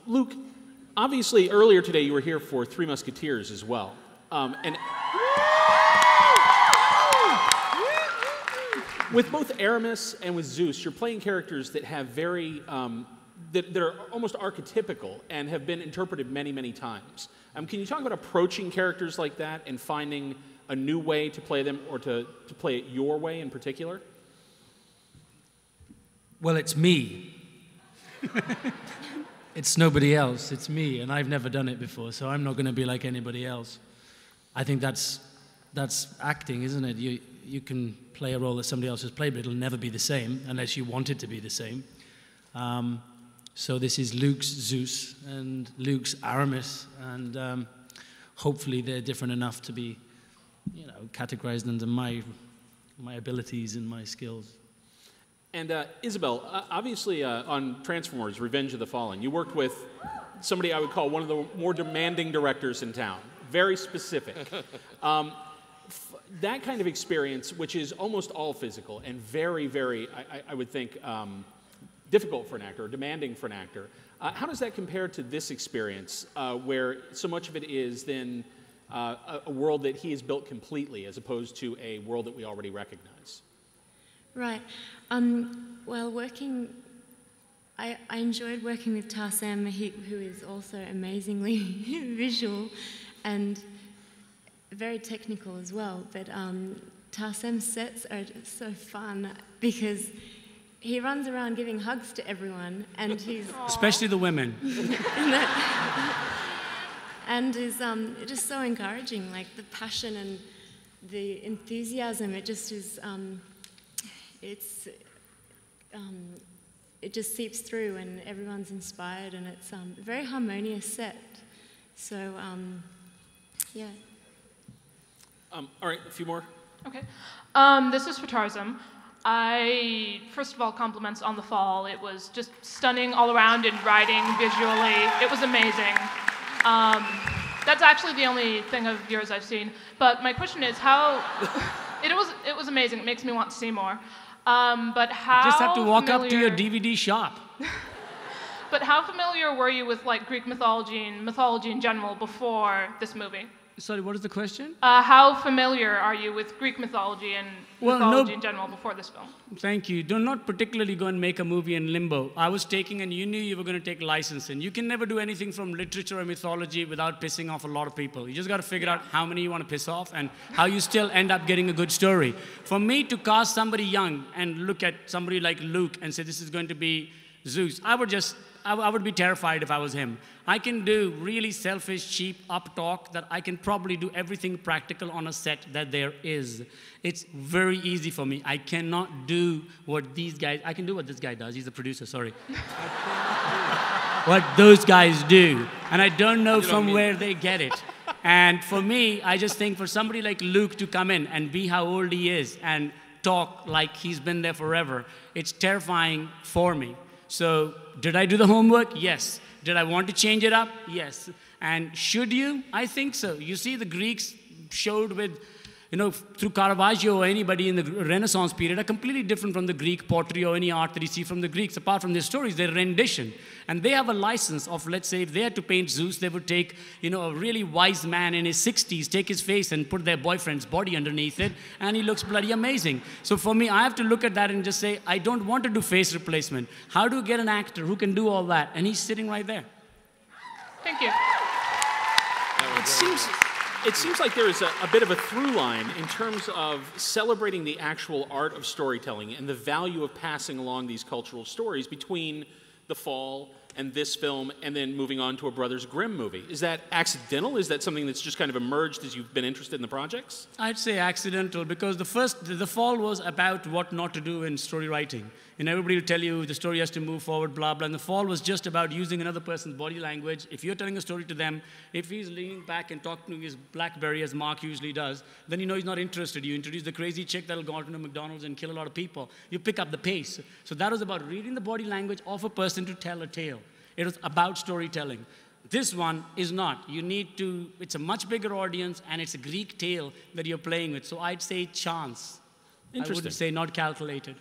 Luke, obviously earlier today you were here for Three Musketeers as well. And with both Aramis and with Zeus, you're playing characters that have very, that are almost archetypical and have been interpreted many, many times. Can you talk about approaching characters like that and finding a new way to play them, or to play it your way in particular? Well, it's me. It's nobody else, it's me, and I've never done it before, so I'm not going to be like anybody else. I think that's acting, isn't it? You can play a role that somebody else has played, but it'll never be the same unless you want it to be the same. So this is Luke's Zeus and Luke's Aramis, and hopefully they're different enough to be, you know, categorized under my abilities and my skills. And Isabel, obviously on Transformers, Revenge of the Fallen, you worked with somebody I would call one of the more demanding directors in town. Very specific. That kind of experience, which is almost all physical and very, very, I would think, difficult for an actor, or demanding for an actor. How does that compare to this experience, where so much of it is then a world that he has built completely, as opposed to a world that we already recognize? Right. Well, I enjoyed working with Tarsem, who is also amazingly visual and very technical as well. But Tarsem's sets are just so fun because he runs around giving hugs to everyone, and he's especially the women, and is just so encouraging. Like the passion and the enthusiasm, it just is. It just seeps through, and everyone's inspired, and it's a very harmonious set. So, yeah. All right, a few more. Okay. This is for Tarzan. First of all, compliments on The Fall. It was just stunning all around in writing, visually. It was amazing. That's actually the only thing of yours I've seen. But my question is how... It was amazing. It makes me want to see more. But how you just have to walk familiar... up to your DVD shop. But how familiar were you with like Greek mythology and mythology in general before this movie? Sorry, what is the question? How familiar are you with Greek mythology and mythology in general before this film? Thank you. Do not particularly go and make a movie in limbo. I was taking, and you knew you were going to take licensing. You can never do anything from literature or mythology without pissing off a lot of people. You just got to figure out how many you want to piss off and how you still end up getting a good story. For me to cast somebody young and look at somebody like Luke and say this is going to be Zeus, I would be terrified if I was him. I can do really selfish, cheap up talk that I can probably do everything practical on a set that there is. It's very easy for me. I cannot do what these guys, I can do what this guy does. He's the producer, sorry. What those guys do. And I don't know from where they get it. And for me, I just think for somebody like Luke to come in and be how old he is and talk like he's been there forever, it's terrifying for me. So, did I do the homework? Yes. Did I want to change it up? Yes. And should you? I think so. You see, the Greeks showed with, through Caravaggio or anybody in the Renaissance period are completely different from the Greek pottery or any art that you see from the Greeks. Apart from their stories, their rendition. And they have a license of, let's say, if they had to paint Zeus, they would take, a really wise man in his 60s, take his face and put their boyfriend's body underneath it, and he looks bloody amazing. So for me, I have to look at that and just say, I don't want to do face replacement. How do you get an actor who can do all that? And he's sitting right there. Thank you. It seems like there is a bit of a through line in terms of celebrating the actual art of storytelling and the value of passing along these cultural stories between The Fall and this film and then moving on to a Brothers Grimm movie. Is that accidental? Is that something that's just kind of emerged as you've been interested in the projects? I'd say accidental because The Fall was about what not to do in story writing. And everybody will tell you the story has to move forward, blah, blah. And The Fall was just about using another person's body language. If you're telling a story to them, if he's leaning back and talking to his BlackBerry, as Mark usually does, then you know he's not interested. You introduce the crazy chick that'll go out into McDonald's and kill a lot of people. You pick up the pace. So that was about reading the body language of a person to tell a tale. It was about storytelling. This one is not. You need to, it's a much bigger audience, and it's a Greek tale that you're playing with. So I'd say chance. I wouldn't say not calculated.